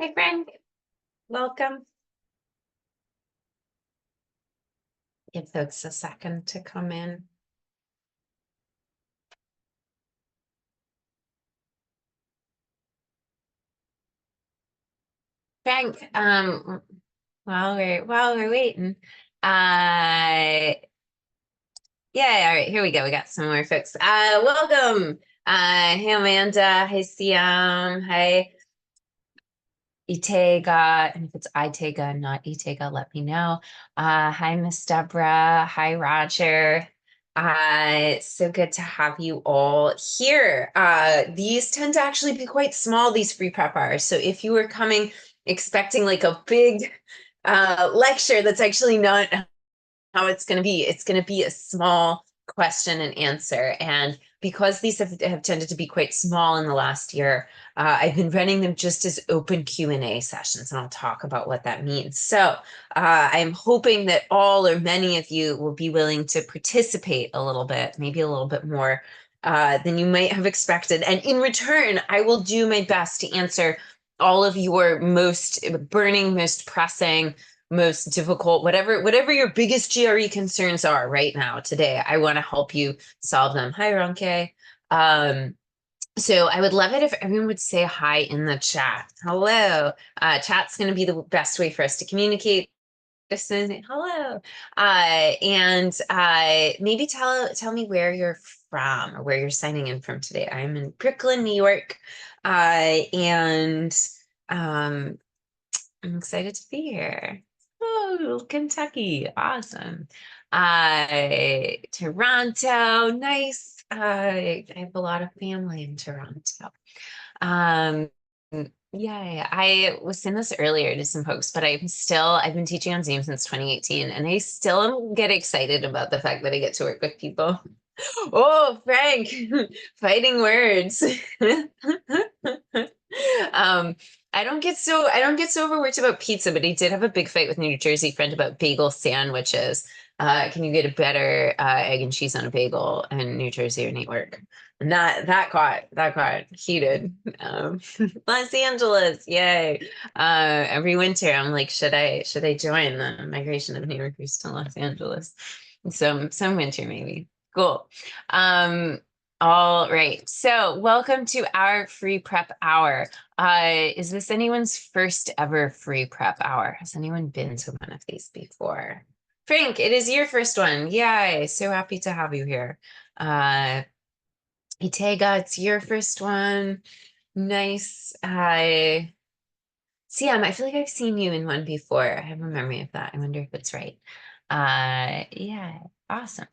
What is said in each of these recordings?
Hi, Frank. Welcome. Give folks a second to come in. Frank, while we're waiting, yeah, all right, here we go. We got some more folks. Welcome. Hey Amanda, hi Siam, hi Itega, and if it's Itega, not Itega, let me know. Hi Miss Deborah, hi Roger. So good to have you all here. These tend to actually be quite small, these free prep hours. So if you were coming expecting like a big lecture, that's actually not how it's going to be. It's going to be a small question and answer. And because these have tended to be quite small in the last year, I've been running them just as open Q&A sessions, and I'll talk about what that means. So I'm hoping that all or many of you will be willing to participate a little bit, maybe a little bit more than you might have expected. And in return, I will do my best to answer all of your most burning, most pressing, most difficult, whatever your biggest GRE concerns are right now today. I want to help you solve them. Hi, Ronke. So I would love it if everyone would say hi in the chat. Hello. Chat's going to be the best way for us to communicate. Hello. And maybe tell me where you're from or where you're signing in from today. I'm in Brooklyn, New York. And I'm excited to be here. Oh, Kentucky. Awesome. Toronto. Nice. I have a lot of family in Toronto. Um, yeah, I was saying this earlier to some folks, but I've been teaching on Zoom since 2018, and I still get excited about the fact that I get to work with people. Oh, Frank, fighting words. um, I don't get so overworked about pizza, but I did have a big fight with a New Jersey friend about bagel sandwiches. Can you get a better egg and cheese on a bagel in New Jersey or New York? And that got heated. Los Angeles, yay! Every winter, I'm like, should I join the migration of New Yorkers to Los Angeles? Some winter maybe. Cool. All right. So welcome to our free prep hour. Is this anyone's first ever free prep hour? Has anyone been to one of these before? Frank, it is your first one. Yay. So happy to have you here. Itega, it's your first one. Nice. Siam, I feel like I've seen you in one before. I have a memory of that. I wonder if it's right. Yeah, awesome.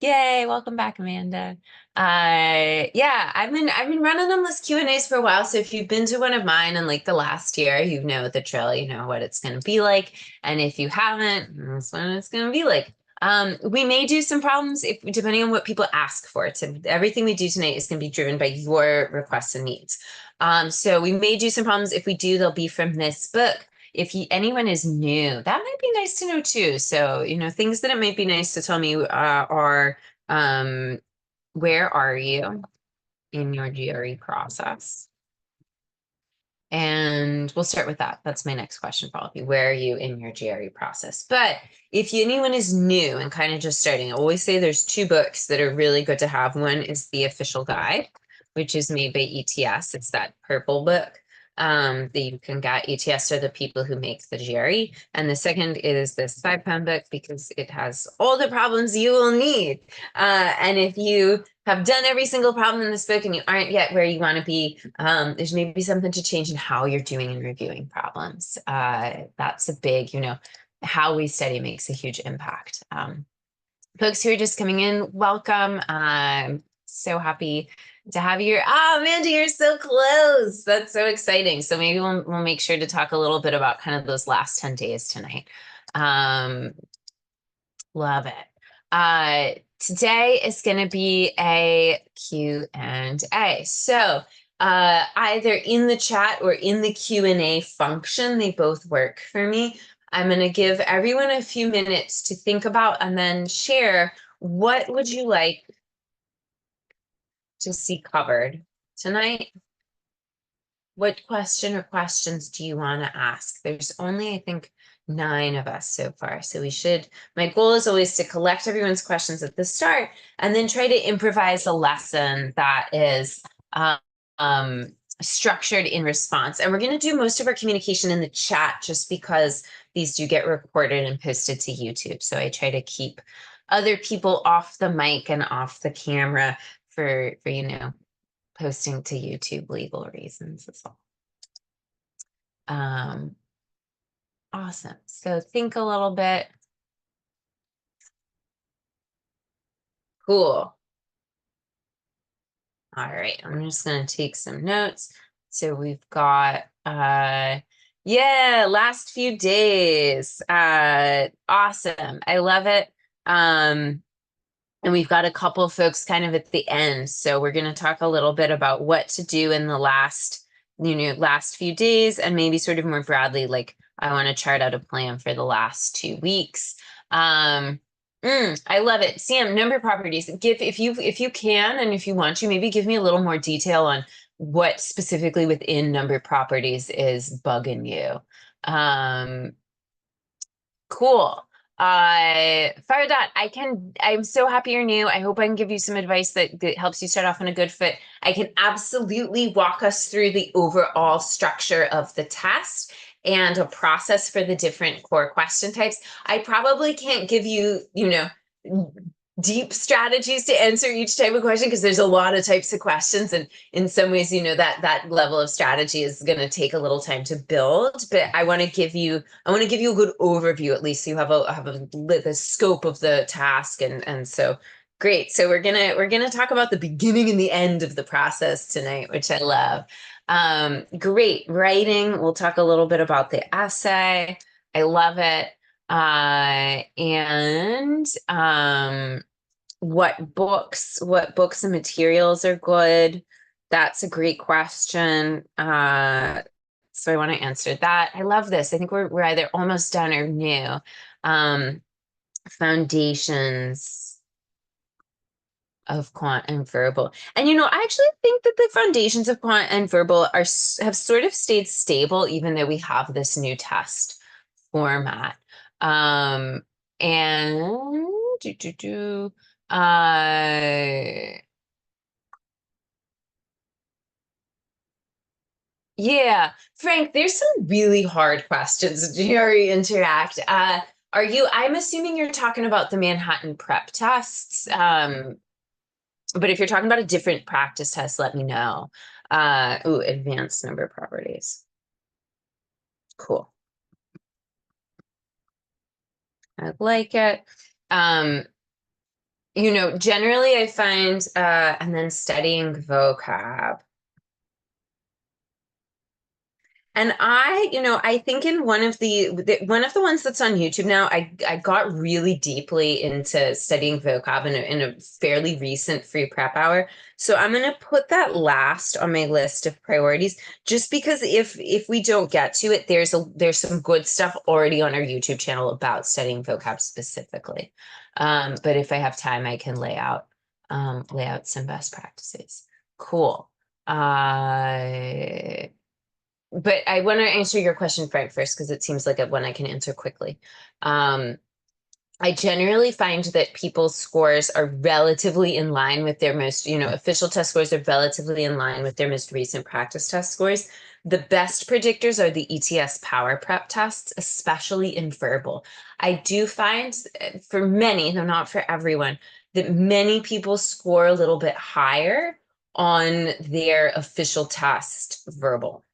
Yay, welcome back, Amanda. Yeah, I've been running on those Q&As for a while. So if you've been to one of mine in like the last year, you know the drill, you know what it's gonna be like. And if you haven't, that's what it's gonna be like. We may do some problems if depending on what people ask for. Everything we do tonight is gonna be driven by your requests and needs. So we may do some problems. If we do, they'll be from this book. If anyone is new, that might be nice to know too. So, you know, things that it might be nice to tell me are where are you in your GRE process? And we'll start with that. That's my next question for all of you. Where are you in your GRE process? But if anyone is new and kind of just starting, I always say there's two books that are really good to have. One is the official guide, which is made by ETS. It's that purple book that you can get. ETS are the people who make the GRE. And the second is this 5-pound book because it has all the problems you will need. And if you have done every single problem in this book and you aren't yet where you want to be, there's maybe something to change in how you're doing and reviewing problems. That's a big, you know, how we study makes a huge impact. Folks who are just coming in, welcome. I'm so happy to have you here. Oh, Amanda, you're so close. That's so exciting. So maybe we'll make sure to talk a little bit about kind of those last 10 days tonight. Love it. Today is going to be a Q&A. So either in the chat or in the Q&A function, they both work for me. I'm going to give everyone a few minutes to think about and then share what would you like to see covered tonight. What question or questions do you want to ask? There's only, I think, 9 of us so far. So my goal is always to collect everyone's questions at the start and then try to improvise a lesson that is um, structured in response. And we're going to do most of our communication in the chat just because these do get recorded and posted to YouTube. So I try to keep other people off the mic and off the camera for posting to YouTube legal reasons as well. Awesome. So think a little bit. Cool. All right. I'm just going to take some notes. So we've got, yeah, last few days. Awesome. I love it. And we've got a couple of folks kind of at the end. So we're going to talk a little bit about what to do in the last few days, and maybe sort of more broadly, like I want to chart out a plan for the last 2 weeks. I love it. Sam, number properties. If you can, and if you want to, maybe give me a little more detail on what specifically within number properties is bugging you. Cool. Fire Dot, I'm so happy you're new. I hope I can give you some advice that helps you start off on a good foot. I can absolutely walk us through the overall structure of the test and a process for the different core question types. I probably can't give you, deep strategies to answer each type of question because there's a lot of types of questions, and in some ways that level of strategy is going to take a little time to build, but I want to give you a good overview, at least so you have the scope of the task. And so great. So we're gonna talk about the beginning and the end of the process tonight, which I love. Great. Writing, we'll talk a little bit about the essay. I love it. And what books and materials are good? That's a great question. So I want to answer that. I love this. I think we're either almost done or new. Foundations of quant and verbal. And I actually think that the foundations of quant and verbal have sort of stayed stable, even though we have this new test format. And yeah, Frank, there's some really hard questions in GRE Interact. I'm assuming you're talking about the Manhattan Prep tests. But if you're talking about a different practice test, let me know. Advanced number properties. Cool. I like it. Generally I find, and then studying vocab. And I think in one of the ones that's on YouTube now, I got really deeply into studying vocab in a fairly recent free prep hour. So I'm going to put that last on my list of priorities, just because if we don't get to it, there's some good stuff already on our YouTube channel about studying vocab specifically. But if I have time, I can lay out some best practices. Cool. But I want to answer your question, Frank, first, because it seems like one I can answer quickly. I generally find that people's scores are relatively in line with their most, official test scores are relatively in line with their most recent practice test scores. The best predictors are the ETS power prep tests, especially in verbal. I do find for many, though not for everyone, that many people score a little bit higher on their official test verbal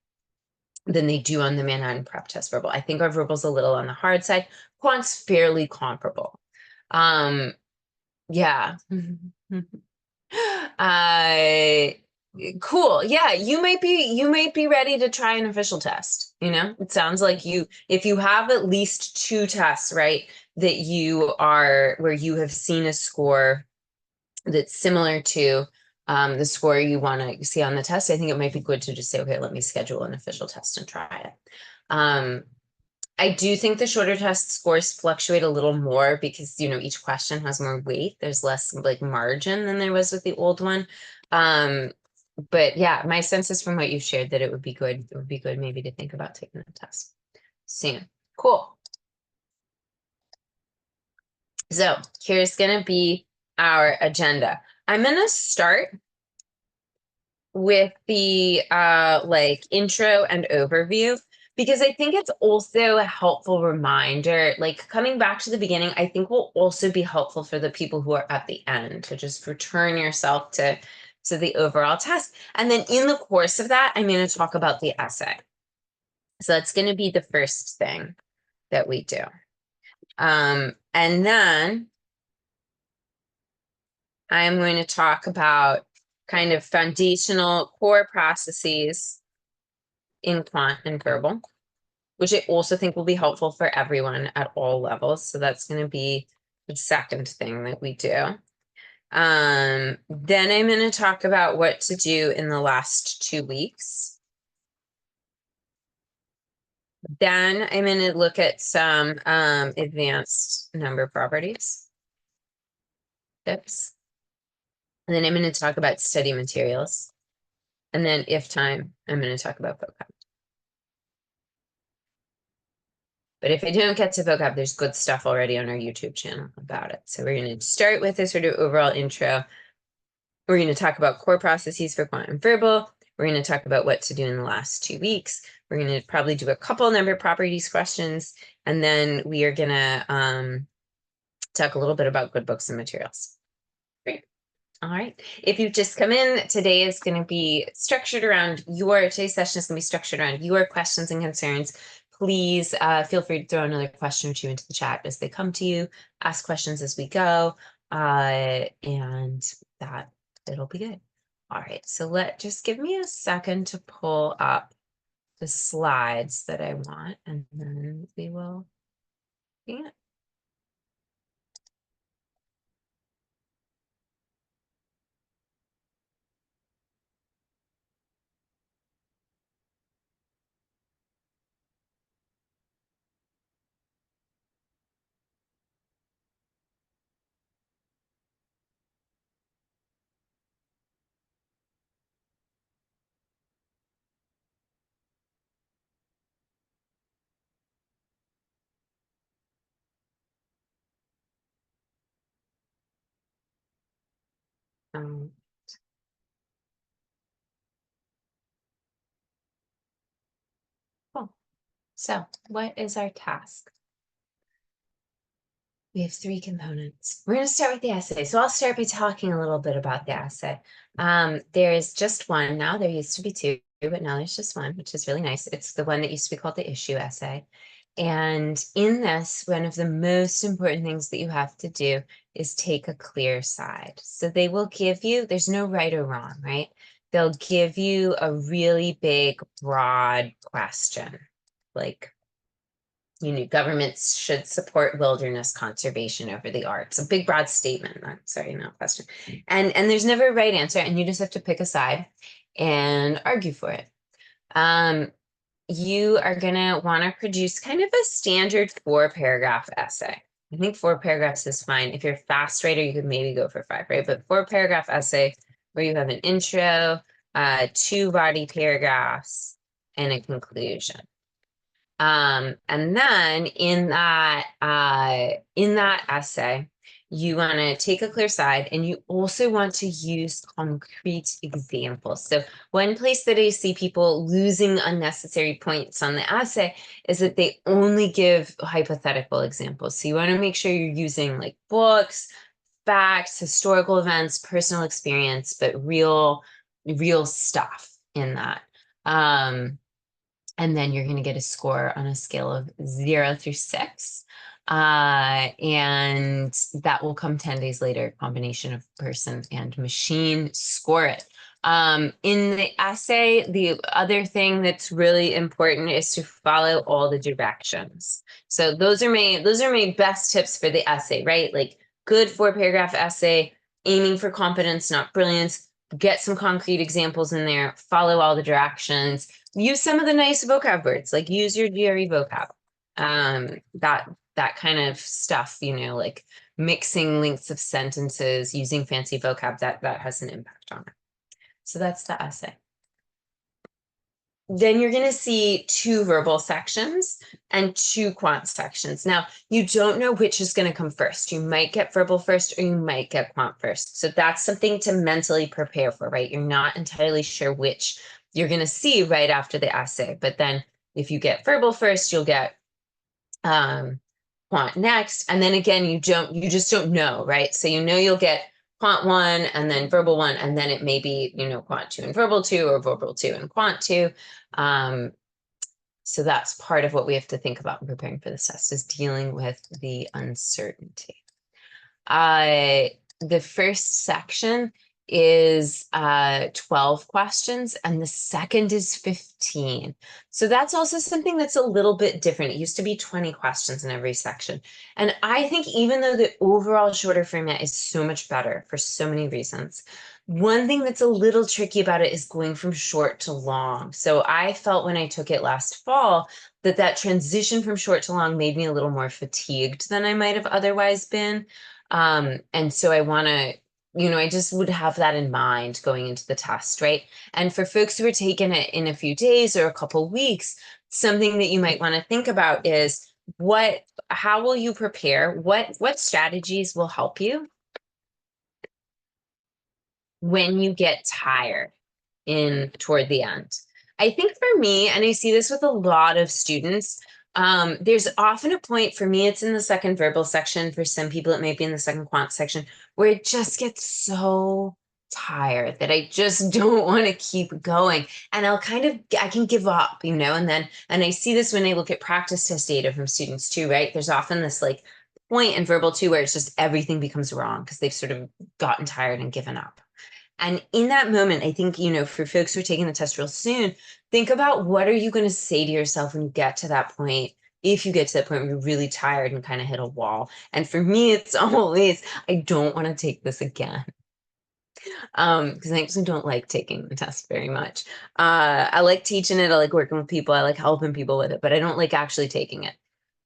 than they do on the Manhattan Prep test verbal. I think our verbal's a little on the hard side. Quant's fairly comparable. Yeah. Cool. Yeah, you might be ready to try an official test. It sounds like if you have at least 2 tests, right, that where you have seen a score that's similar to the score you want to see on the test, I think it might be good to just say, okay, let me schedule an official test and try it. I do think the shorter test scores fluctuate a little more because, each question has more weight. There's less like margin than there was with the old one. but yeah, my sense is from what you shared that it would be good. It would be good maybe to think about taking the test soon. Cool. So here's going to be our agenda. I'm going to start with the like intro and overview, because I think it's also a helpful reminder, like coming back to the beginning, I think will also be helpful for the people who are at the end to just return yourself to the overall task. And then in the course of that, I'm going to talk about the essay. So that's going to be the first thing that we do. And then I'm going to talk about kind of foundational core processes in quant and verbal, which I also think will be helpful for everyone at all levels. So that's going to be the second thing that we do. Then I'm going to talk about what to do in the last 2 weeks. Then I'm going to look at some advanced number properties tips. And then I'm going to talk about study materials. And then if time, I'm going to talk about vocab. But if I don't get to vocab, there's good stuff already on our YouTube channel about it. So we're going to start with this sort of overall intro. We're going to talk about core processes for quant and verbal. We're going to talk about what to do in the last 2 weeks. We're going to probably do a couple number properties questions. And then we are going to talk a little bit about good books and materials. Great. All right. If you've just come in, today is going to be structured around today's session is going to be structured around your questions and concerns. Please feel free to throw another question or two into the chat as they come to you. Ask questions as we go, and that it'll be good. All right. So just give me a second to pull up the slides that I want, and then we will begin. Um, cool. So, what is our task? We have 3 components. We're going to start with the essay. So I'll start by talking a little bit about the essay. There is just one now. There used to be 2, but now there's just one, which is really nice. It's the one that used to be called the issue essay. And in this, one of the most important things that you have to do is take a clear side. So they will give you, there's no right or wrong, right? They'll give you a really big, broad question, like, governments should support wilderness conservation over the arts. A big, broad statement. Sorry, not question. And there's never a right answer, and you just have to pick a side and argue for it. You are gonna want to produce kind of a standard 4-paragraph essay. I think 4 paragraphs is fine. If you're a fast writer, you could maybe go for 5, right? But 4-paragraph essay where you have an intro, 2 body paragraphs, and a conclusion. And then in that essay, you want to take a clear side, and you also want to use concrete examples. So one place that I see people losing unnecessary points on the essay is that they only give hypothetical examples. So you want to make sure you're using like books, facts, historical events, personal experience, but real stuff in that. And then you're going to get a score on a scale of 0 through 6. And that will come 10 days later, combination of person and machine, score it. In the essay, the other thing that's really important is to follow all the directions. So those are my best tips for the essay, right? Like good 4-paragraph essay, aiming for competence, not brilliance. Get some concrete examples in there, follow all the directions, use some of the nice vocab words, like use your GRE vocab. That kind of stuff, like mixing lengths of sentences, using fancy vocab, that has an impact on it. So that's the essay. Then you're going to see 2 verbal sections and 2 quant sections. Now, you don't know which is going to come first. You might get verbal first or you might get quant first. So that's something to mentally prepare for, right? You're not entirely sure which you're going to see right after the essay. But then if you get verbal first, you'll get quant next. And then again, you just don't know, right? So you know you'll get quant 1 and then verbal 1, and then it may be, quant 2 and verbal 2 or verbal 2 and quant 2. So that's part of what we have to think about in preparing for this test, is dealing with the uncertainty. The first section is 12 questions and the second is 15. So that's also something that's a little bit different. It used to be 20 questions in every section. And I think even though the overall shorter format is so much better for so many reasons, one thing that's a little tricky about it is going from short to long. So I felt when I took it last fall that transition from short to long made me a little more fatigued than I might have otherwise been. And so I want to, I just would have that in mind going into the test, right? And for folks who are taking it in a few days or a couple weeks, something that you might want to think about is how will you prepare? What strategies will help you when you get tired toward the end? I think for me, and I see this with a lot of students, there's often a point, for me, it's in the second verbal section. For some people, it may be in the second quant section, where it just gets so tired that I just don't want to keep going. And I can give up, and I see this when I look at practice test data from students too, right? There's often this like point in verbal too, where it's just everything becomes wrong because they've sort of gotten tired and given up. And in that moment, I think, for folks who are taking the test real soon, think about what are you going to say to yourself when you get to that point, if you get to that point where you're really tired and kind of hit a wall. And for me, it's always, I don't want to take this again. Because I actually don't like taking the test very much. I like teaching it. I like working with people. I like helping people with it, but I don't like actually taking it.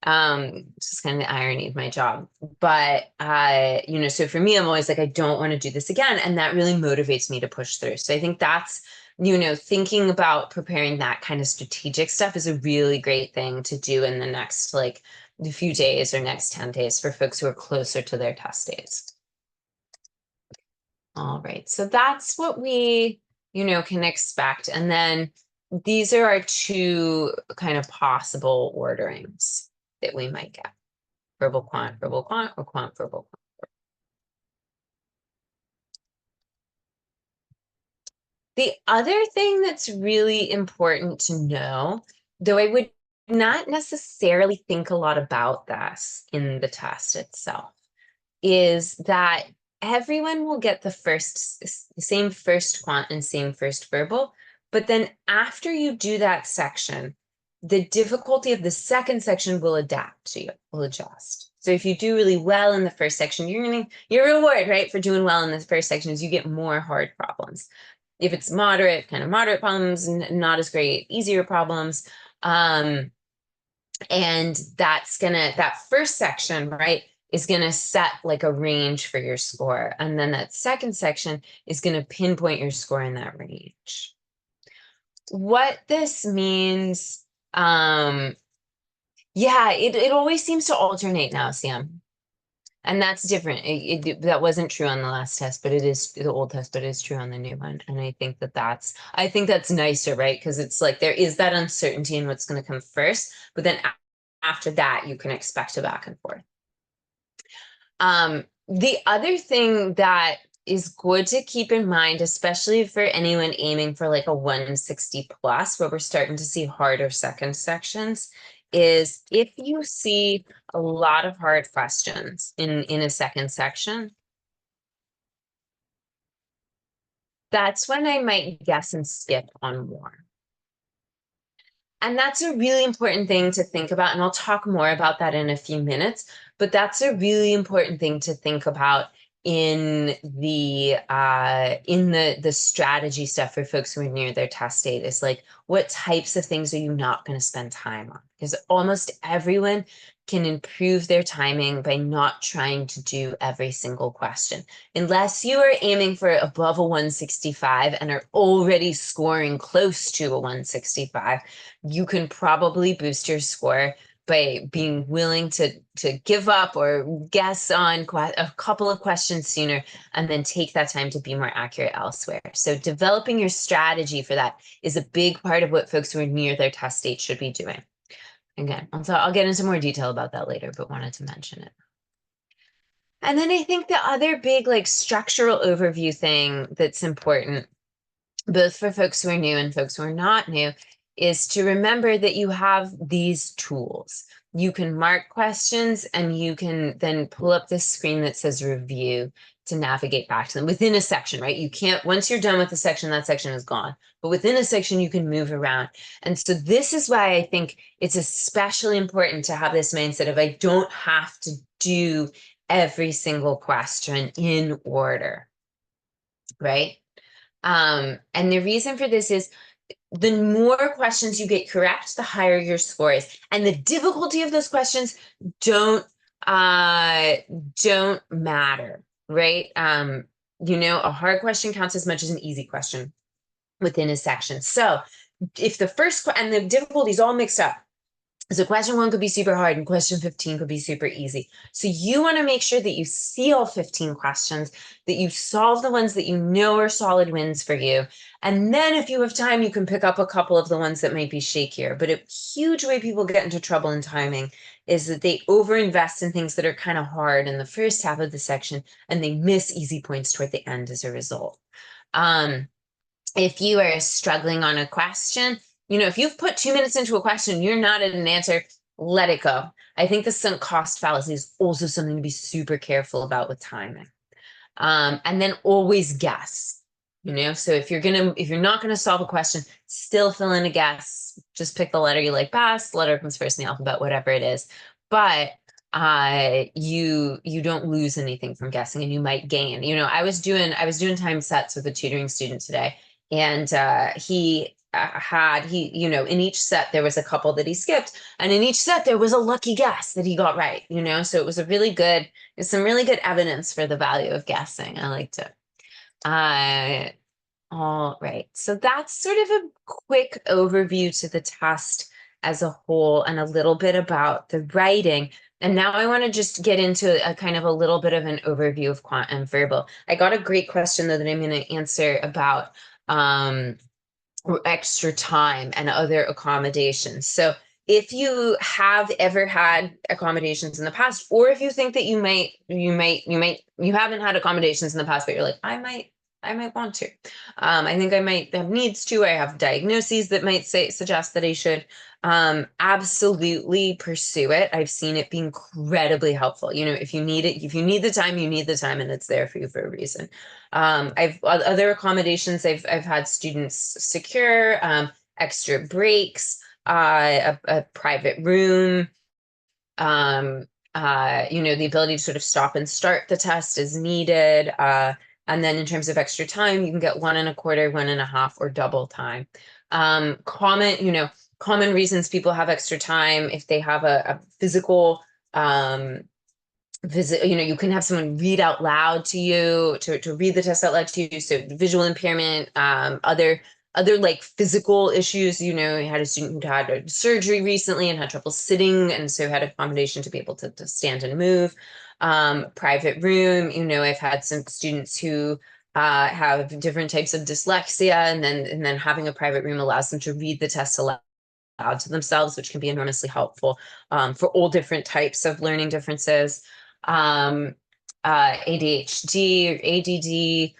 It's just kind of the irony of my job. But, so for me, I'm always like, I don't want to do this again. And that really motivates me to push through. So I think that's, thinking about preparing that kind of strategic stuff is a really great thing to do in the next, like, a few days or next 10 days for folks who are closer to their test days. All right. So that's what we, can expect. And then these are our 2 kind of possible orderings that we might get. Verbal quant, or quant, verbal quant. The other thing that's really important to know, though I would not necessarily think a lot about this in the test itself, is that everyone will get the same first quant and same first verbal, but then after you do that section, the difficulty of the second section will adapt to you, will adjust. So if you do really well in the first section, your reward, right, for doing well in the first section is you get more hard problems. If it's moderate, kind of moderate problems, not as great, easier problems. And that first section, right, is going to set like a range for your score. And then that second section is going to pinpoint your score in that range. What this means, it always seems to alternate now, Sam. And that's different. That wasn't true on the last test, but it is the old test, but it is true on the new one. And I think that's nicer, right? Because it's like there is that uncertainty in what's going to come first, but then after that, you can expect a back and forth. The other thing that is good to keep in mind, especially for anyone aiming for like a 160 plus, where we're starting to see harder second sections, is if you see a lot of hard questions in a second section, that's when I might guess and skip on more. And that's a really important thing to think about. And I'll talk more about that in a few minutes, but that's a really important thing to think about in the strategy stuff for folks who are near their test date. Is like, what types of things are you not going to spend time on? Because almost everyone can improve their timing by not trying to do every single question. Unless you are aiming for above a 165 and are already scoring close to a 165, you can probably boost your score by being willing to give up or guess on a couple of questions sooner and then take that time to be more accurate elsewhere. So developing your strategy for that is a big part of what folks who are near their test date should be doing. Again, I'll get into more detail about that later, but wanted to mention it. And then I think the other big like structural overview thing that's important, both for folks who are new and folks who are not new, is to remember that you have these tools. You can mark questions and you can then pull up this screen that says review to navigate back to them within a section, right? You can't, once you're done with the section, that section is gone. But within a section, you can move around. And so this is why I think it's especially important to have this mindset of I don't have to do every single question in order, right? And the reason for this is the more questions you get correct, the higher your score is. And the difficulty of those questions don't matter, right? A hard question counts as much as an easy question within a section. So if the first, and the difficulty is all mixed up. So question 1 could be super hard and question 15 could be super easy. So you want to make sure that you see all 15 questions, that you solve the ones that you know are solid wins for you. And then if you have time, you can pick up a couple of the ones that might be shakier. But a huge way people get into trouble in timing is that they overinvest in things that are kind of hard in the first half of the section and they miss easy points toward the end as a result. If you are struggling on a question, if you've put 2 minutes into a question, you're not at an answer, let it go. I think the sunk cost fallacy is also something to be super careful about with timing. And then always guess, so if you're not gonna solve a question, still fill in a guess. Just pick the letter you like best, letter comes first in the alphabet, whatever it is. But you don't lose anything from guessing and you might gain. I was doing time sets with a tutoring student today. And he in each set there was a couple that he skipped, and in each set there was a lucky guess that he got right. So it was some really good evidence for the value of guessing. I liked it. All right, so that's sort of a quick overview to the test as a whole and a little bit about the writing. And now I want to just get into a kind of a little bit of an overview of quant and verbal. I got a great question though that I'm going to answer about extra time and other accommodations. So if you have ever had accommodations in the past, or if you think that you haven't had accommodations in the past, but you're like, I might want to. I think I might have needs to. I have diagnoses that might suggest that I should. Absolutely pursue it. I've seen it be incredibly helpful. If you need it, if you need the time, you need the time, and it's there for you for a reason. I've other accommodations I've had students secure, extra breaks, a private room, the ability to sort of stop and start the test as needed. And then in terms of extra time, you can get 1 1/4, 1 1/2, or double time. Common reasons people have extra time if they have a physical visit, you can have someone read out loud to you, to read the test out loud to you. So visual impairment, other like physical issues. I had a student who had a surgery recently and had trouble sitting, and so had accommodation to be able to stand and move. Private room, I've had some students who have different types of dyslexia, and then having a private room allows them to read the test aloud to themselves, which can be enormously helpful for all different types of learning differences. ADHD or ADD,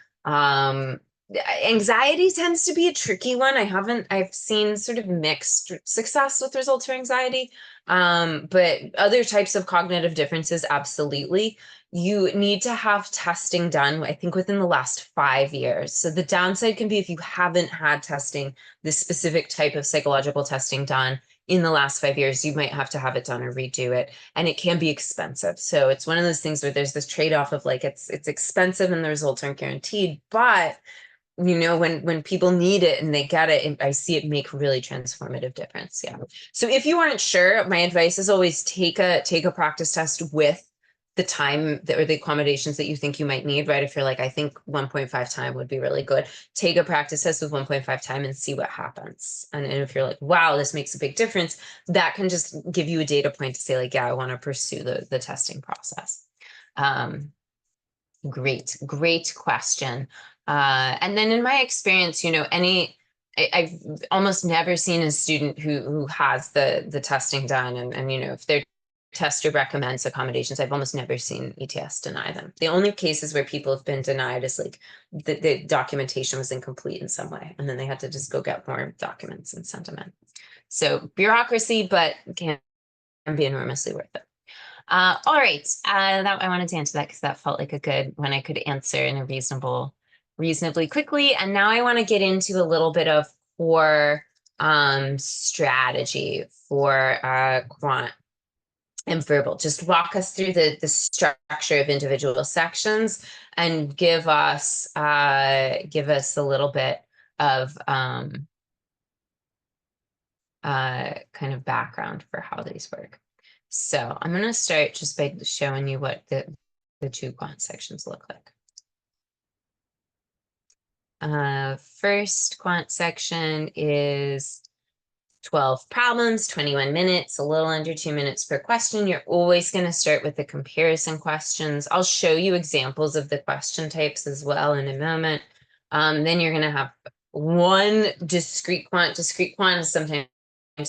anxiety tends to be a tricky one. I've seen sort of mixed success with results for anxiety, but other types of cognitive differences, absolutely. You need to have testing done, I think, within the last 5 years. So the downside can be if you haven't had testing, this specific type of psychological testing done in the last 5 years, you might have to have it done or redo it. And it can be expensive. So it's one of those things where there's this trade-off of like, it's expensive and the results aren't guaranteed, but when people need it and they get it, and I see it make really transformative difference. Yeah. So if you aren't sure, my advice is always take a practice test with the time that, or the accommodations that you think you might need, right? If you're like, I think 1.5 time would be really good, take a practice test with 1.5 time and see what happens. And if you're like, wow, this makes a big difference, that can just give you a data point to say like, yeah, I want to pursue the testing process. Great question. And then in my experience, I've almost never seen a student who has the testing done, and if their tester recommends accommodations, I've almost never seen ETS deny them. The only cases where people have been denied is like the documentation was incomplete in some way, and then they had to just go get more documents and send them in. So bureaucracy, but can be enormously worth it. All right, that I wanted to answer that because that felt like a good one I could answer in a reasonably quickly. And now I want to get into a little bit of core strategy for quant and verbal. Just walk us through the structure of individual sections and give us a little bit of kind of background for how these work. So I'm going to start just by showing you what the two quant sections look like. First quant section is 12 problems, 21 minutes, a little under 2 minutes per question. You're always going to start with the comparison questions. I'll show you examples of the question types as well in a moment. Then you're going to have one discrete quant. Discrete quant is sometimes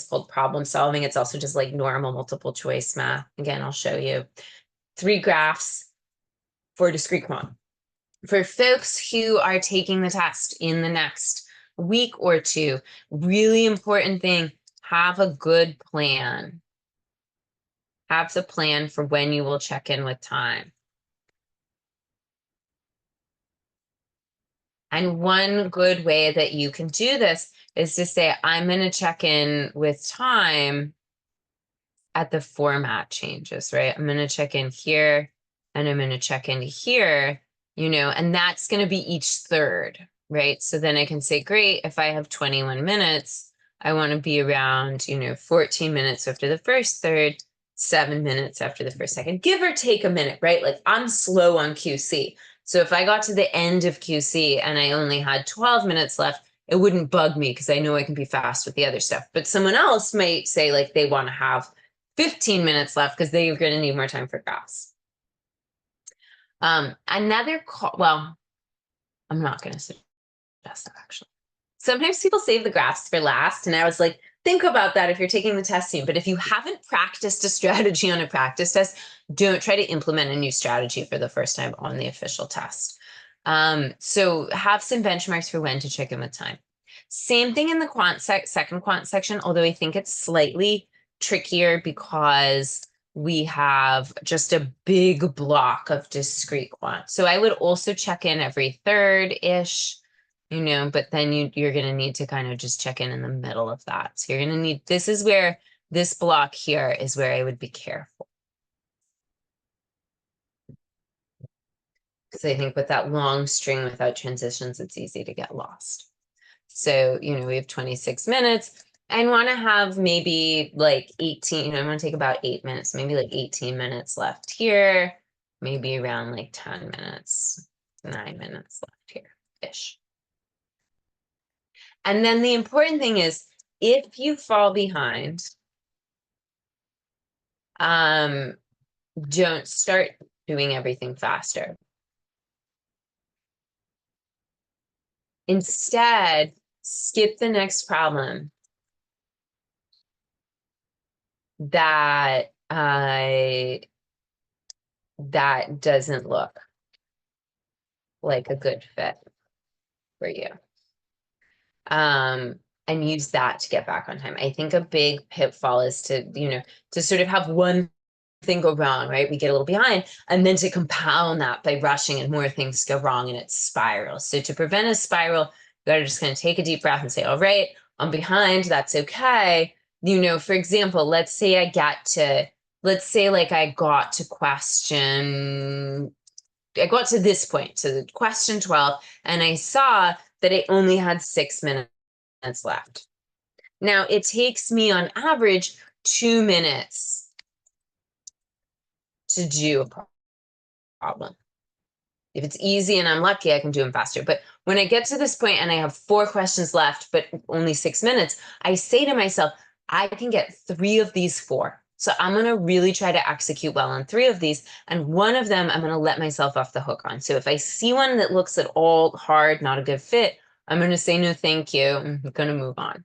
called problem solving. It's also just like normal multiple choice math. Again, I'll show you 3 graphs for discrete quant. For folks who are taking the test in the next week or two, really important thing, have a good plan. Have the plan for when you will check in with time. And one good way that you can do this is to say, I'm going to check in with time at the format changes, right? I'm going to check in here and I'm going to check in here, and that's going to be each third, right? So then I can say, great, if I have 21 minutes, I want to be around, 14 minutes after the first third, 7 minutes after the first second, give or take a minute, right? Like I'm slow on QC. So if I got to the end of QC and I only had 12 minutes left, it wouldn't bug me because I know I can be fast with the other stuff. But someone else might say like they want to have 15 minutes left because they're going to need more time for graphs. Well, I'm not going to suggest that actually. Sometimes people save the graphs for last, and I was like, think about that if you're taking the test soon. But if you haven't practiced a strategy on a practice test, don't try to implement a new strategy for the first time on the official test. So have some benchmarks for when to check in with time. Same thing in the second quant section, although I think it's slightly trickier because we have just a big block of discrete quant. So I would also check in every third-ish, but then you're going to need to kind of just check in the middle of that. So you're going to need, this is where this block here is where I would be careful. Because I think with that long string without transitions, it's easy to get lost. So, we have 26 minutes. I want to have maybe like 18, I want to take about 8 minutes, maybe like 18 minutes left here, maybe around like 10 minutes, 9 minutes left here-ish. And then the important thing is, if you fall behind, don't start doing everything faster. Instead, skip the next problem that doesn't look like a good fit for you. And use that to get back on time. I think a big pitfall is to sort of have one thing go wrong, right? We get a little behind, and then to compound that by rushing and more things go wrong and it spirals. So to prevent a spiral, you gotta just kind of take a deep breath and say, all right, I'm behind, that's okay. For example, let's say I got to this point, to the question 12, and I saw that I only had 6 minutes left. Now, it takes me on average 2 minutes to do a problem. If it's easy and I'm lucky, I can do them faster. But when I get to this point and I have 4 questions left, but only 6 minutes, I say to myself, I can get 3 of these 4. So I'm going to really try to execute well on 3 of these. And one of them, I'm going to let myself off the hook on. So if I see one that looks at all hard, not a good fit, I'm going to say, no, thank you. I'm going to move on.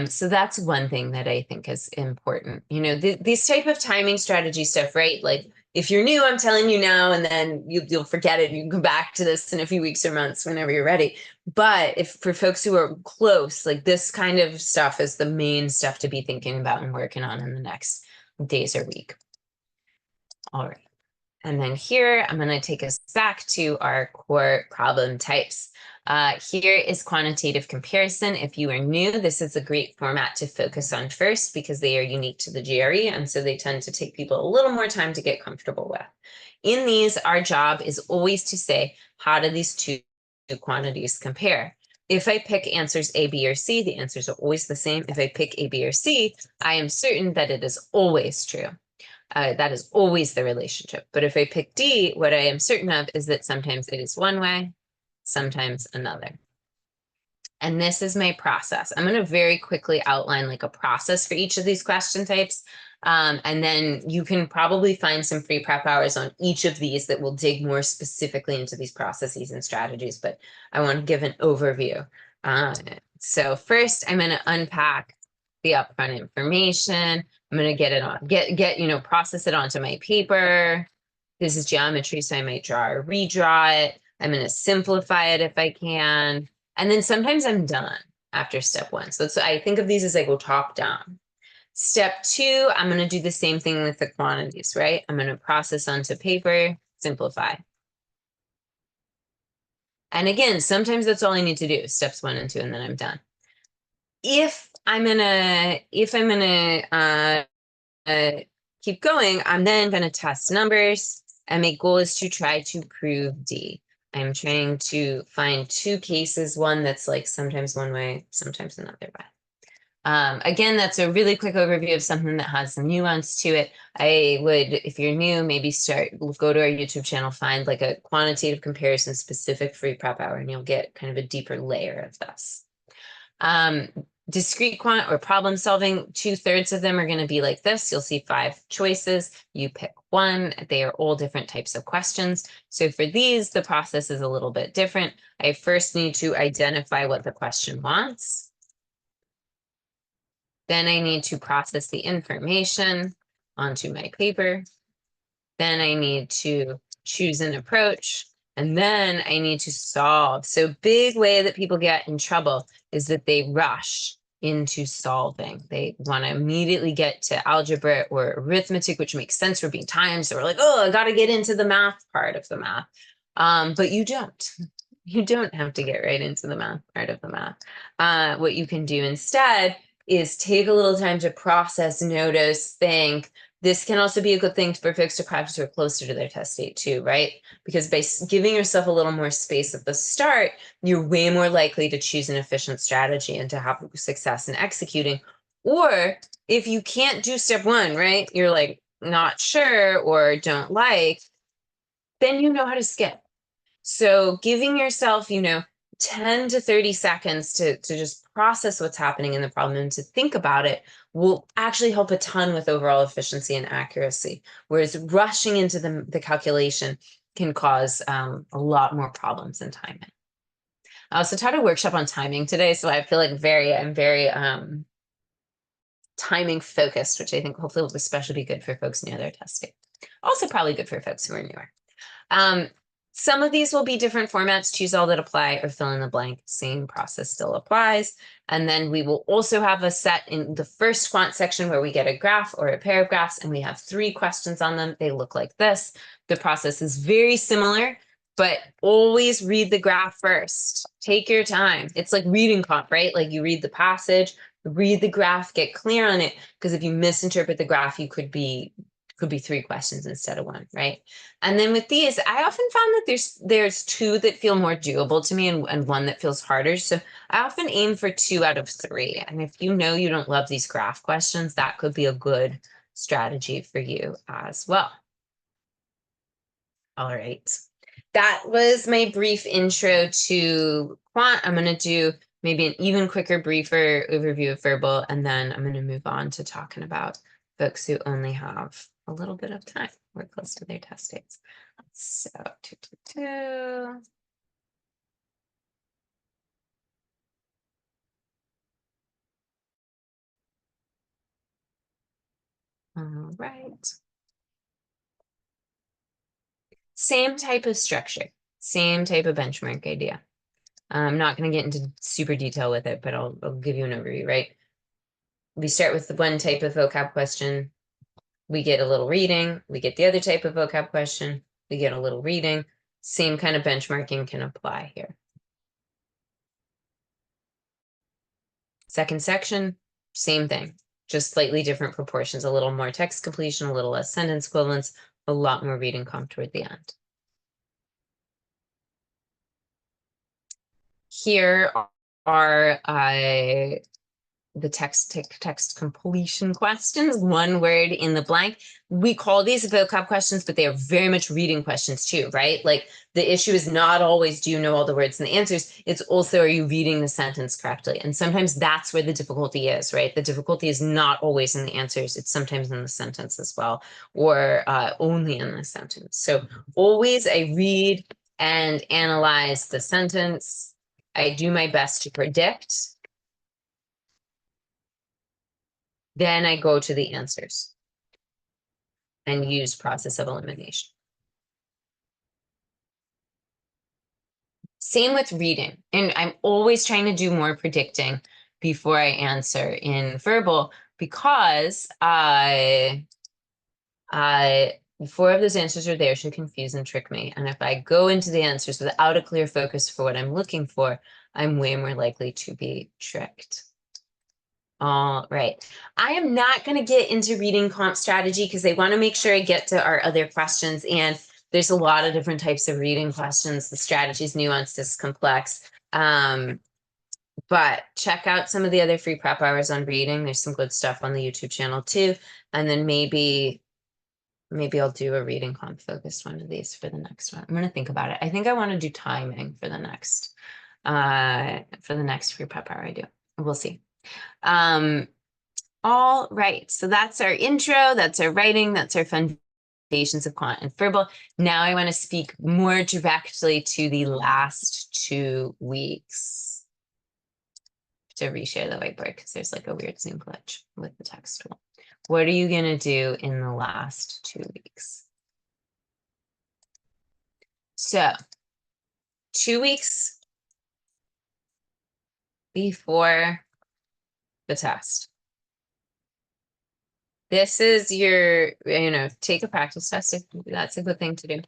So that's one thing that I think is important. You know, these type of timing strategy stuff, right? Like if you're new, I'm telling you now, and then you'll forget it. You can go back to this in a few weeks or months whenever you're ready. But if for folks who are close, like this kind of stuff is the main stuff to be thinking about and working on in the next days or week. All right. And then here, I'm going to take us back to our core problem types. Here is quantitative comparison. If you are new, this is a great format to focus on first because they are unique to the GRE, and so they tend to take people a little more time to get comfortable with. In these, our job is always to say, how do these two quantities compare? If I pick answers A, B, or C, the answers are always the same. If I pick A, B, or C, I am certain that it is always true. That is always the relationship. But if I pick D, what I am certain of is that sometimes it is one way, sometimes another. And this is my process. I'm going to very quickly outline like a process for each of these question types. And then you can probably find some free prep hours on each of these that will dig more specifically into these processes and strategies. But I want to give an overview. So first, I'm going to unpack the upfront information. I'm going to get it on, process it onto my paper. This is geometry, so I might draw or redraw it. I'm going to simplify it if I can. And then sometimes I'm done after step 1. So I think of these as I go top down. Step 2, I'm going to do the same thing with the quantities, right? I'm going to process onto paper, simplify. And again, sometimes that's all I need to do, steps 1 and 2, and then I'm done. If I'm gonna keep going, I'm then gonna test numbers, and my goal is to try to prove D. I'm trying to find 2 cases, one that's like sometimes one way, sometimes another way. Again, that's a really quick overview of something that has some nuance to it. I would, if you're new, maybe go to our YouTube channel, find like a quantitative comparison specific free prep hour, and you'll get kind of a deeper layer of this. Discrete quant or problem solving, 2/3 of them are going to be like this. You'll see 5 choices. You pick one. They are all different types of questions. So for these, the process is a little bit different. I first need to identify what the question wants. Then I need to process the information onto my paper. Then I need to choose an approach. And then I need to solve. So big way that people get in trouble is that they rush into solving. They want to immediately get to algebra or arithmetic, which makes sense for being times. So we're like, oh, I got to get into the math part of the math. But you don't. You don't have to get right into the math part of the math. What you can do instead is take a little time to process, notice, think. This can also be a good thing for folks to practice who are closer to their test date too, right? Because by giving yourself a little more space at the start, you're way more likely to choose an efficient strategy and to have success in executing. Or if you can't do step 1, right? You're like not sure or don't like, then you know how to skip. So giving yourself, 10 to 30 seconds to just process what's happening in the problem and to think about it will actually help a ton with overall efficiency and accuracy. Whereas rushing into the calculation can cause a lot more problems in timing. I also taught a workshop on timing today, so I feel like I'm very timing focused, which I think hopefully will especially be good for folks near their testing. Also probably good for folks who are newer. Some of these will be different formats, choose all that apply or fill in the blank, same process still applies. And then we will also have a set in the first quant section where we get a graph or a pair of graphs and we have 3 questions on them. They look like this. The process is very similar, but always read the graph first. Take your time. It's like reading Quant, right? Like you read the passage, read the graph, get clear on it, because if you misinterpret the graph, you could could be 3 questions instead of 1, right? And then with these, I often found that there's 2 that feel more doable to me and 1 that feels harder. So I often aim for 2 out of 3. And if you know you don't love these graph questions, that could be a good strategy for you as well. All right. That was my brief intro to Quant. I'm going to do maybe an even quicker, briefer overview of verbal, and then I'm going to move on to talking about folks who only have a little bit of time. We're close to their test dates. So, all right. Same type of structure, same type of benchmark idea. I'm not going to get into super detail with it, but I'll give you an overview, right? We start with the 1 type of vocab question. We get a little reading. We get the other type of vocab question. We get a little reading. Same kind of benchmarking can apply here. Second section, same thing, just slightly different proportions, a little more text completion, a little less sentence equivalence, a lot more reading comp toward the end. Here are the text completion questions, 1 word in the blank. We call these vocab questions, but they are very much reading questions too, right? Like the issue is not always, do you know all the words and the answers? It's also, are you reading the sentence correctly? And sometimes that's where the difficulty is, right? The difficulty is not always in the answers. It's sometimes in the sentence as well, or only in the sentence. So always I read and analyze the sentence. I do my best to predict. Then I go to the answers and use process of elimination. Same with reading. And I'm always trying to do more predicting before I answer in verbal, because 4 of those answers are there should confuse and trick me. And if I go into the answers without a clear focus for what I'm looking for, I'm way more likely to be tricked. All right. I am not going to get into reading comp strategy because I want to make sure I get to our other questions. And there's a lot of different types of reading questions. The strategy is nuanced, it's complex. But check out some of the other free prep hours on reading. There's some good stuff on the YouTube channel too. And then maybe I'll do a reading comp focused one of these for the next one. I'm going to think about it. I think I want to do timing for the next free prep hour I do. We'll see. All right, so that's our intro, that's our writing, that's our foundations of quant and verbal. Now I want to speak more directly to the last 2 weeks. To reshare the whiteboard because there's like a weird Zoom glitch with the text tool. What are you going to do in the last 2 weeks? So 2 weeks before the test. This is your, take a practice test. That's a good thing to do.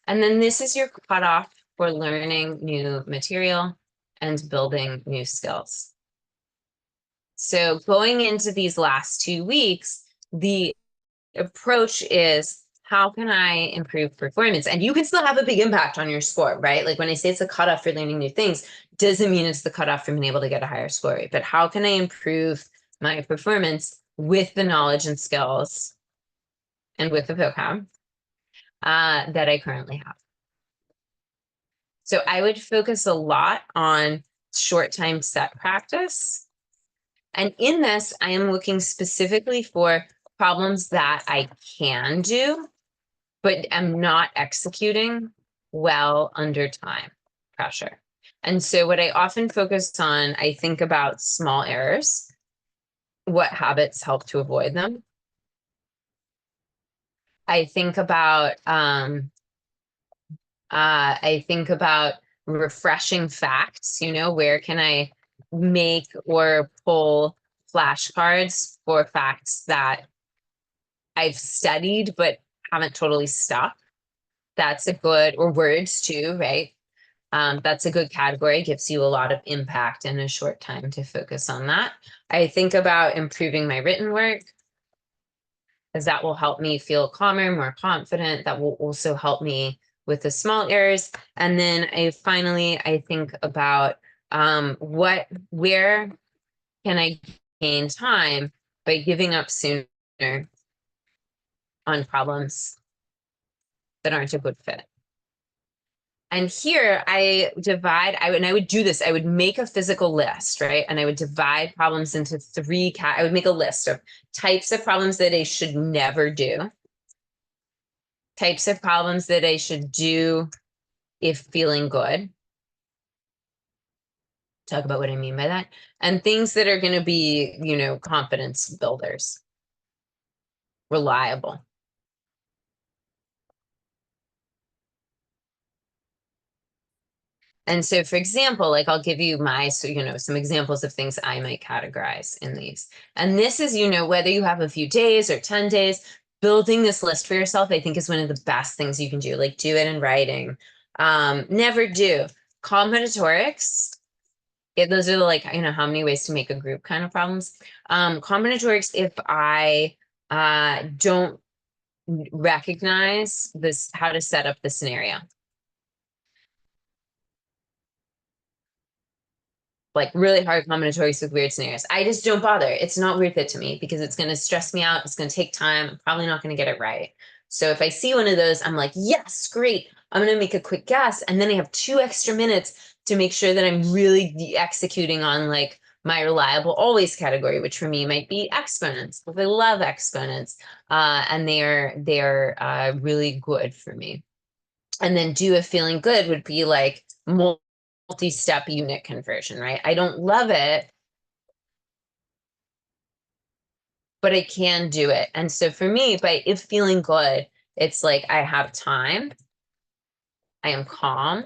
And then this is your cutoff for learning new material and building new skills. So going into these last 2 weeks, the approach is, how can I improve performance? And you can still have a big impact on your score, right? Like when I say it's a cutoff for learning new things, doesn't mean it's the cutoff for being able to get a higher score rate. But how can I improve my performance with the knowledge and skills and with the vocab that I currently have? So I would focus a lot on short time set practice. And in this, I am looking specifically for problems that I can do, but am not executing well under time pressure. And so what I often focus on, I think about small errors, what habits help to avoid them. I think about refreshing facts, where can I make or pull flashcards for facts that I've studied but haven't totally stuck. That's a good, or words too, right? That's a good category, gives you a lot of impact in a short time to focus on that. I think about improving my written work. because that will help me feel calmer, more confident. That will also help me with the small errors. And then I think about where can I gain time by giving up sooner on problems that aren't a good fit. And here I would do this. I would make a physical list, right? And I would divide problems into I would make a list of types of problems that I should never do, types of problems that I should do if feeling good. Talk about what I mean by that. And things that are going to be, confidence builders, reliable. And so, for example, like I'll give you some examples of things I might categorize in these. And this is, whether you have a few days or 10 days, building this list for yourself, I think is one of the best things you can do. Like do it in writing. Never do combinatorics. Those are like, how many ways to make a group kind of problems. Combinatorics, if I don't recognize how to set up the scenario. Like really hard combinatorics with weird scenarios. I just don't bother. It's not worth it to me because it's going to stress me out. It's going to take time. I'm probably not going to get it right. So if I see one of those, I'm like, yes, great. I'm going to make a quick guess. And then I have 2 extra minutes to make sure that I'm really executing on like my reliable always category, which for me might be exponents. Because I love exponents. And they're really good for me. And then do a feeling good would be like multi-step unit conversion, right? I don't love it, but I can do it. And so for me, if feeling good, it's like I have time, I am calm,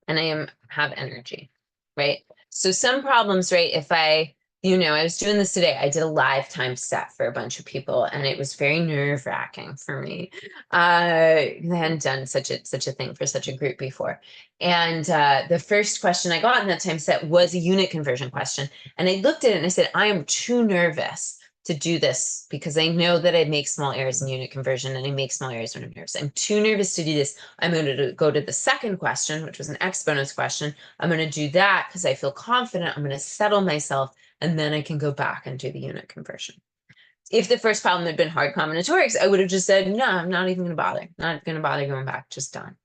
and I have energy, right? So some problems, right? If I was doing this today, I did a live time set for a bunch of people, and it was very nerve-wracking for me. I hadn't done such a thing for such a group before. And the first question I got in that time set was a unit conversion question. And I looked at it and I said, I am too nervous to do this because I know that I make small errors in unit conversion and I make small errors when I'm nervous. I'm too nervous to do this. I'm going to go to the second question, which was an exponents question. I'm going to do that because I feel confident. I'm going to settle myself and then I can go back and do the unit conversion. If the first problem had been hard combinatorics, I would have just said, no, I'm not even going to bother. Not going to bother going back, just done.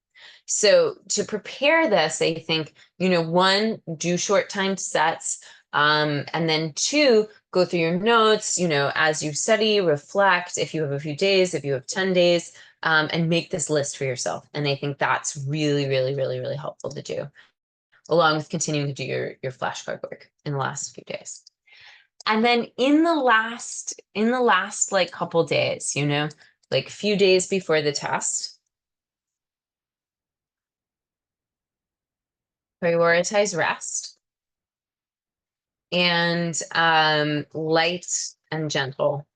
So to prepare this, I think, 1, do short time sets. And then 2, go through your notes, as you study, reflect, if you have a few days, if you have 10 days, and make this list for yourself. And I think that's really, really, really, really helpful to do, along with continuing to do your flashcard work in the last few days. And then in the last like couple days, like few days before the test, prioritize rest and light and gentle.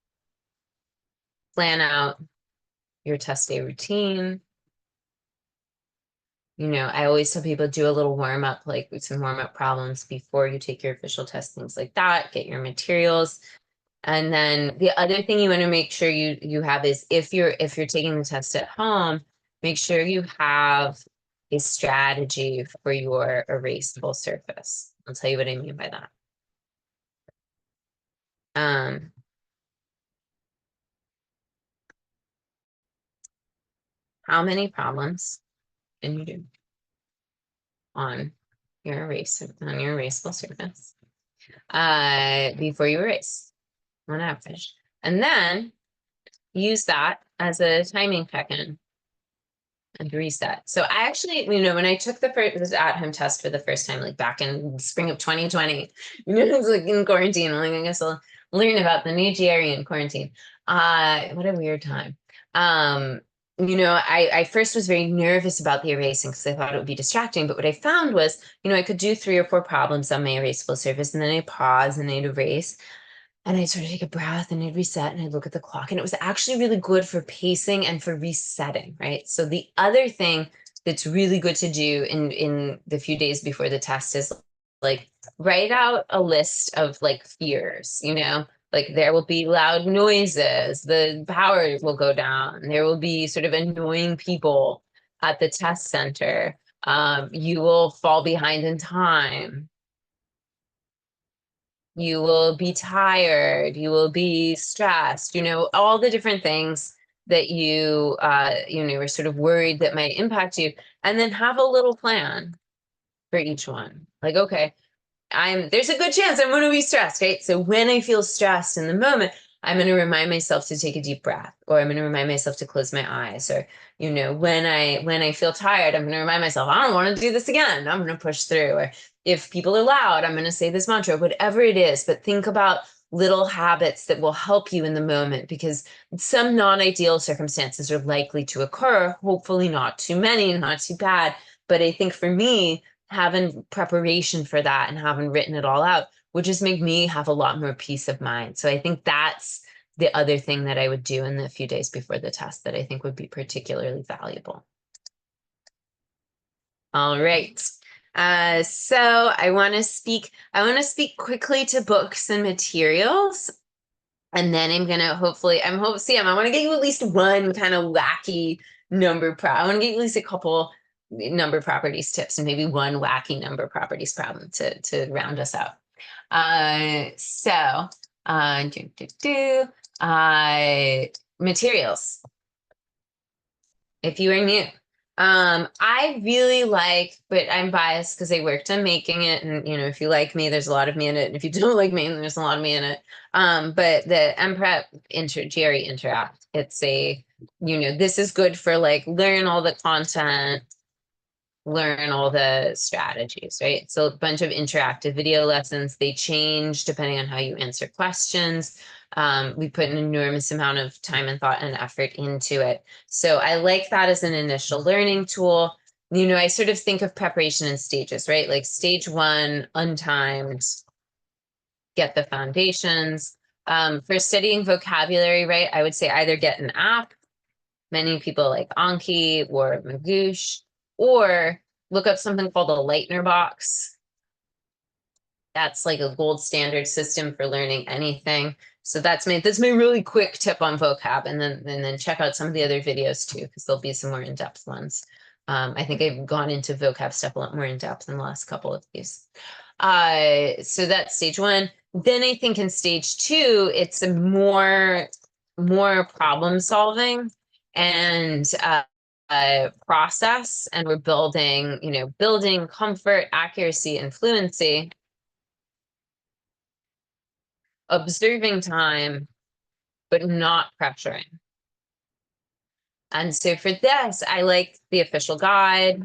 Plan out your test day routine. I always tell people do a little warm up, like with some warm up problems before you take your official test, things like that. Get your materials. And then the other thing you want to make sure you have is if you're taking the test at home, make sure you have a strategy for your erasable surface. I'll tell you what I mean by that. How many problems can you do on your erasable surface before you erase on average? And then use that as a timing check-in and reset. So I actually, when I took this at-home test for the first time, like back in spring of 2020, it was like in quarantine. I'm like, I guess I'll learn about the new GRE in quarantine. What a weird time. I first was very nervous about the erasing because I thought it would be distracting. But what I found was, I could do 3 or 4 problems on my erasable surface, and then I'd pause and I'd erase. And I'd sort of take a breath and I'd reset and I'd look at the clock. And it was actually really good for pacing and for resetting, right? So the other thing that's really good to do in the few days before the test is like write out a list of like fears, Like there will be loud noises, the power will go down, there will be sort of annoying people at the test center. You will fall behind in time. You will be tired, you will be stressed, all the different things that are sort of worried that might impact you, and then have a little plan for each one. Like, okay, there's a good chance I'm going to be stressed, right? So when I feel stressed in the moment, I'm going to remind myself to take a deep breath, or I'm going to remind myself to close my eyes, or, when I feel tired, I'm going to remind myself, I don't want to do this again. I'm going to push through. Or if people are loud, I'm going to say this mantra, whatever it is, but think about little habits that will help you in the moment, because some non-ideal circumstances are likely to occur. Hopefully not too many, not too bad. But I think for me, having preparation for that and having written it all out would just make me have a lot more peace of mind. So I think that's the other thing that I would do in the few days before the test that I think would be particularly valuable. All right. So I want to speak quickly to books and materials. And then I'm gonna Sam, I want to get you at least one kind of wacky I want to get you at least a couple number properties tips and maybe one wacky number properties problem to round us out. So materials. If you are new, I really like, but I'm biased because I worked on making it, and if you like me, there's a lot of me in it, and if you don't like me, there's a lot of me in it. But the MPrep GRE Interact, it's this is good for like learn all the content, learn all the strategies, right? So a bunch of interactive video lessons. They change depending on how you answer questions. We put an enormous amount of time and thought and effort into it. So I like that as an initial learning tool. I sort of think of preparation in stages, right? Like stage one, untimed, get the foundations. For studying vocabulary, right, I would say either get an app. Many people like Anki or Magoosh, or look up something called a Lightner box. That's like a gold standard system for learning anything. So that's my really quick tip on vocab, and then check out some of the other videos too, because there'll be some more in-depth ones. I think I've gone into vocab stuff a lot more in depth in the last couple of these. So that's stage one. Then I think in stage two, it's a more problem solving and process, and we're building comfort, accuracy, and fluency, observing time, but not pressuring. And so for this, I like the official guide.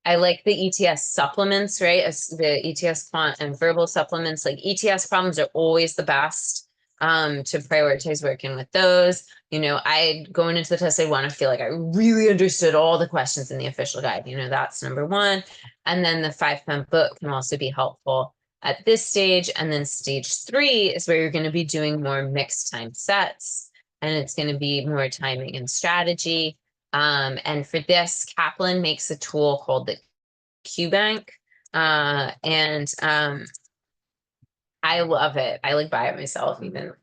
I like the ETS supplements, right? As the ETS Quant and verbal supplements. Like ETS problems are always the best to prioritize working with those. I going into the test, I want to feel like I really understood all the questions in the official guide. That's number one. And then the 5-pound book can also be helpful at this stage. And then stage 3 is where you're going to be doing more mixed time sets, and it's going to be more timing and strategy. And for this, Kaplan makes a tool called the QBank. And I love it. I like buy it myself, even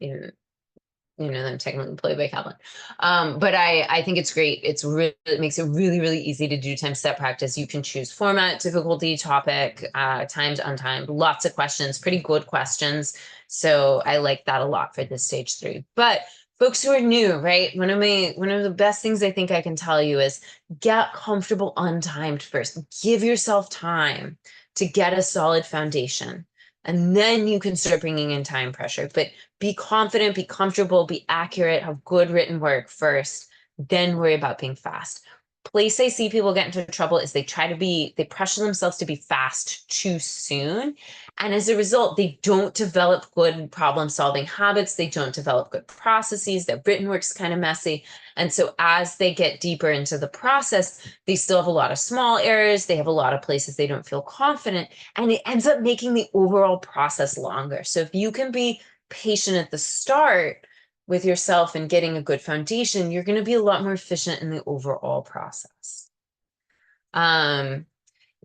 I'm technically employed by Kaplan. But I think it's great. It makes it really, really easy to do time step practice. You can choose format, difficulty, topic, timed, untimed, lots of questions, pretty good questions. So I like that a lot for this stage 3. But folks who are new, right? One of the best things I think I can tell you is get comfortable untimed first. Give yourself time to get a solid foundation, and then you can start bringing in time pressure. But be confident, be comfortable, be accurate, have good written work first, then worry about being fast. Place I see people get into trouble is they pressure themselves to be fast too soon. And as a result, they don't develop good problem solving habits. They don't develop good processes. Their written work's kind of messy. And so as they get deeper into the process, they still have a lot of small errors. They have a lot of places they don't feel confident, and it ends up making the overall process longer. So if you can be patient at the start with yourself and getting a good foundation, you're going to be a lot more efficient in the overall process.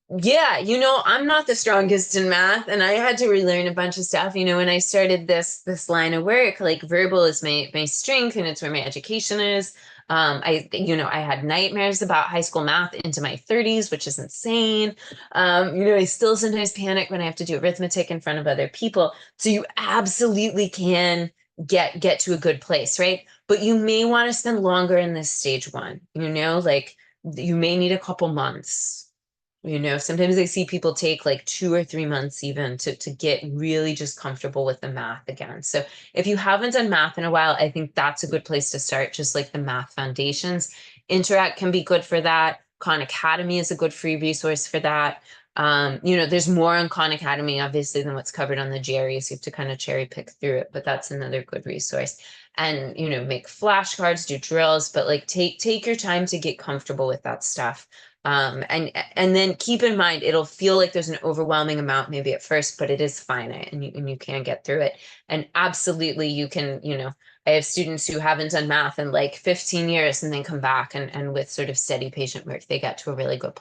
Yeah, I'm not the strongest in math, and I had to relearn a bunch of stuff. When I started this line of work, like verbal is my strength, and it's where my education is. I had nightmares about high school math into my 30s, which is insane. I still sometimes panic when I have to do arithmetic in front of other people. So you absolutely can get to a good place, right? But you may want to spend longer in this stage one, like you may need a couple months. Sometimes I see people take like 2 or 3 months even to get really just comfortable with the math again. So if you haven't done math in a while, I think that's a good place to start, just like the math foundations. Interact can be good for that. Khan Academy is a good free resource for that. There's more on Khan Academy, obviously, than what's covered on the GRE, so you have to kind of cherry pick through it, but that's another good resource. And, make flashcards, do drills, but like take your time to get comfortable with that stuff. And then keep in mind, it'll feel like there's an overwhelming amount maybe at first, but it is finite and you can get through it. And absolutely you can, I have students who haven't done math in like 15 years and then come back and with sort of steady patient work, they get to a really good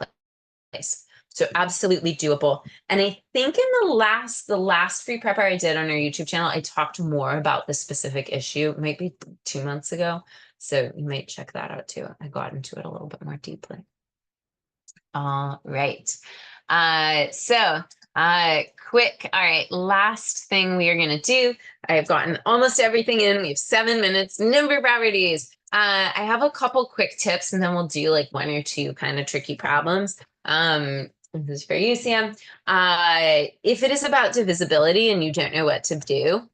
place. So absolutely doable. And I think in the last free prep hour I did on our YouTube channel, I talked more about this specific issue, maybe 2 months ago. So you might check that out too. I got into it a little bit more deeply. All right. Quick. All right. Last thing we are going to do. I've gotten almost everything in. We have 7 minutes. Number properties. I have a couple quick tips and then we'll do like one or two kind of tricky problems. This is for you, Sam. If it is about divisibility and you don't know what to do,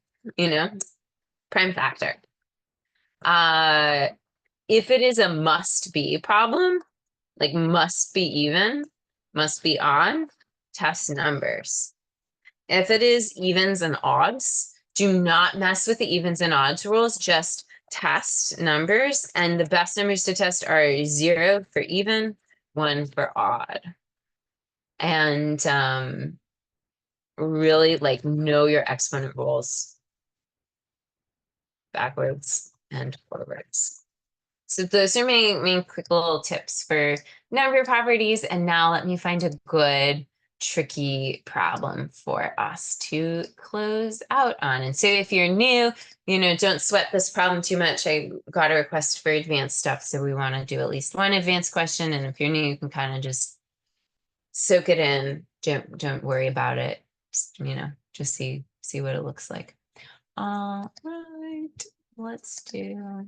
prime factor. If it is a must be problem, like must be even, must be odd, test numbers. If it is evens and odds, do not mess with the evens and odds rules, just test numbers. And the best numbers to test are 0 for even, 1 for odd. And really like know your exponent rules backwards and forwards. So those are my main quick little tips for number properties. And now let me find a good tricky problem for us to close out on. And so if you're new, don't sweat this problem too much. I got a request for advanced stuff. So we want to do at least one advanced question. And if you're new, you can kind of just soak it in. Don't worry about it. Just see what it looks like. All right, let's do.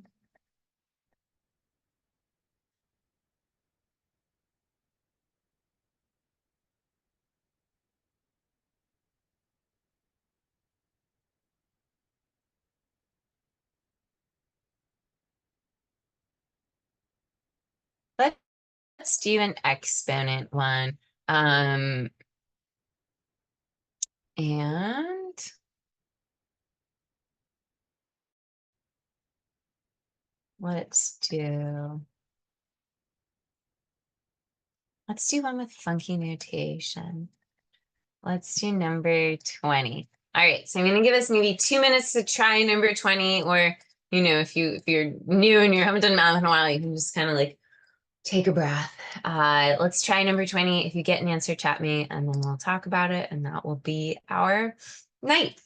Let's do an exponent one. And let's do one with funky notation. Let's do number 20. All right, so I'm gonna give us maybe 2 minutes to try number 20, or if you're new and you haven't done math in a while, you can just kind of like take a breath. Let's try number 20. If you get an answer, chat me, and then we'll talk about it, and that will be our night.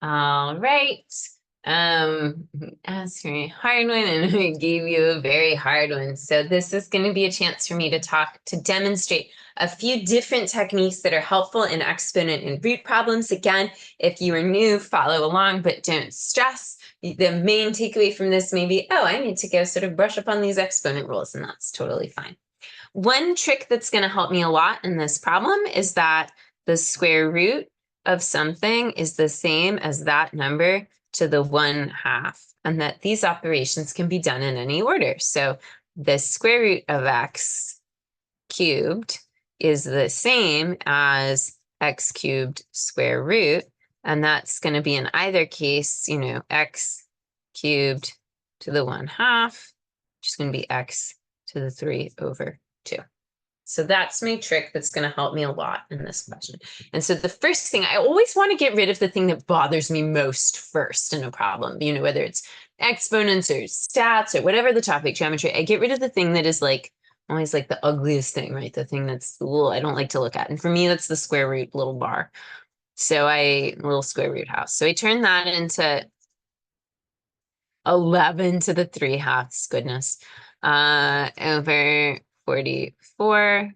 All right. Ask me a hard one, and I gave you a very hard one. So this is going to be a chance for me to demonstrate a few different techniques that are helpful in exponent and root problems. Again, if you are new, follow along, but don't stress. The main takeaway from this may be, oh, I need to go sort of brush up on these exponent rules, and that's totally fine. One trick that's going to help me a lot in this problem is that the square root of something is the same as that number to the 1/2, and that these operations can be done in any order. So the square root of x cubed is the same as x cubed square root, and that's going to be in either case, x cubed to the 1/2, which is going to be x to the 3/2. So that's my trick that's going to help me a lot in this question. And so the first thing, I always want to get rid of the thing that bothers me most first in a problem, whether it's exponents or stats or whatever the topic, geometry, I get rid of the thing that is like always like the ugliest thing, right? The thing that's, I don't like to look at. And for me, that's the square root little bar. So little square root house. So I turn that into 11 to the 3/2, goodness, over 44.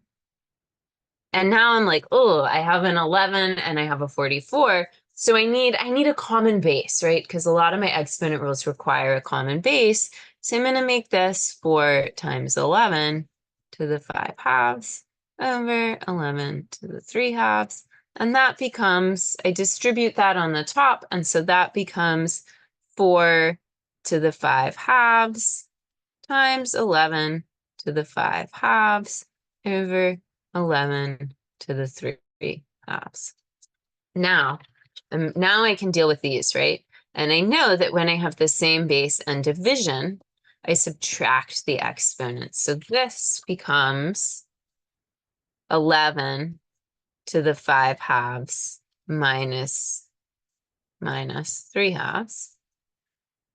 And now I'm like, oh, I have an 11 and I have a 44. So I need a common base, right? Because a lot of my exponent rules require a common base. So I'm going to make this 4 times 11 to the 5/2 over 11 to the 3/2. And that becomes, I distribute that on the top. And so that becomes 4 to the 5/2 times 11 to the 5/2 over 11 to the 3/2. Now I can deal with these, right? And I know that when I have the same base and division, I subtract the exponents. So this becomes 11 to the 5/2 minus 3/2,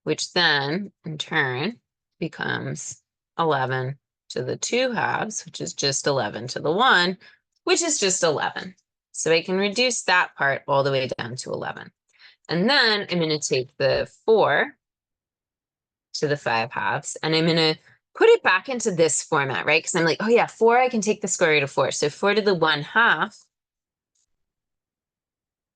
which then in turn becomes 11 to the 2/2, which is just 11 to the 1, which is just 11. So I can reduce that part all the way down to 11. And then I'm going to take the 4 to the 5/2, and I'm going to put it back into this format, right? Because I'm like, oh yeah, 4, I can take the square root of 4. So 4 to the 1/2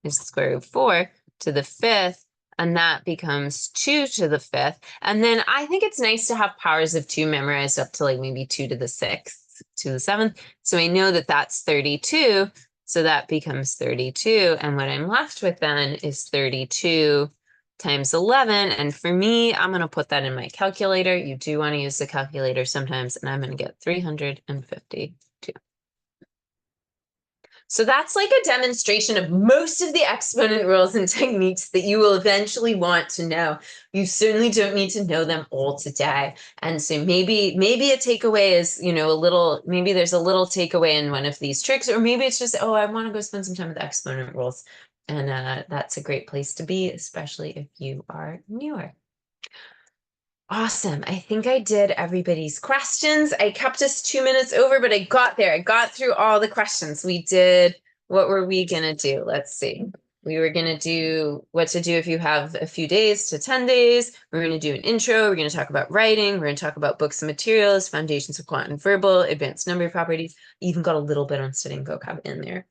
is the square root of 4 to the 5th, and that becomes 2 to the 5th. And then I think it's nice to have powers of 2 memorized up to like maybe 2 to the 6th, to the 7th. So I know that that's 32. So that becomes 32. And what I'm left with then is 32 times 11. And for me, I'm going to put that in my calculator. You do want to use the calculator sometimes, and I'm going to get 352. So that's like a demonstration of most of the exponent rules and techniques that you will eventually want to know. You certainly don't need to know them all today. And so maybe a takeaway is, maybe there's a little takeaway in one of these tricks, or maybe it's just, oh, I want to go spend some time with exponent rules. And that's a great place to be, especially if you are newer. Awesome. I think I did everybody's questions. I kept us 2 minutes over, but I got there. I got through all the questions. What were we going to do? Let's see. We were going to do what to do if you have a few days to 10 days. We're going to do an intro. We're going to talk about writing. We're going to talk about books and materials, foundations of quant and verbal, advanced number properties. Even got a little bit on studying vocab in there.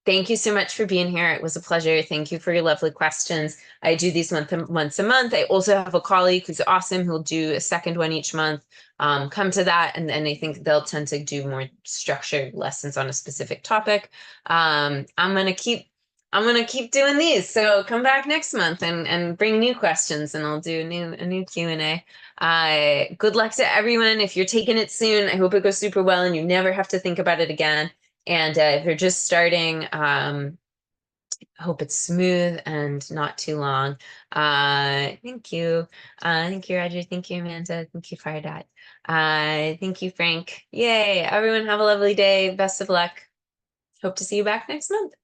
Thank you so much for being here. It was a pleasure. Thank you for your lovely questions. I do these once a month. I also have a colleague who's awesome who'll do a second one each month. Come to that, and I think they'll tend to do more structured lessons on a specific topic. I'm gonna keep doing these. So come back next month and bring new questions, and I'll do a new Q&A. Good luck to everyone. If you're taking it soon, I hope it goes super well and you never have to think about it again. And if you're just starting, hope it's smooth and not too long. Thank you. Thank you, Roger. Thank you, Amanda. Thank you, Fire Dot. Thank you, Frank. Yay. Everyone have a lovely day. Best of luck. Hope to see you back next month.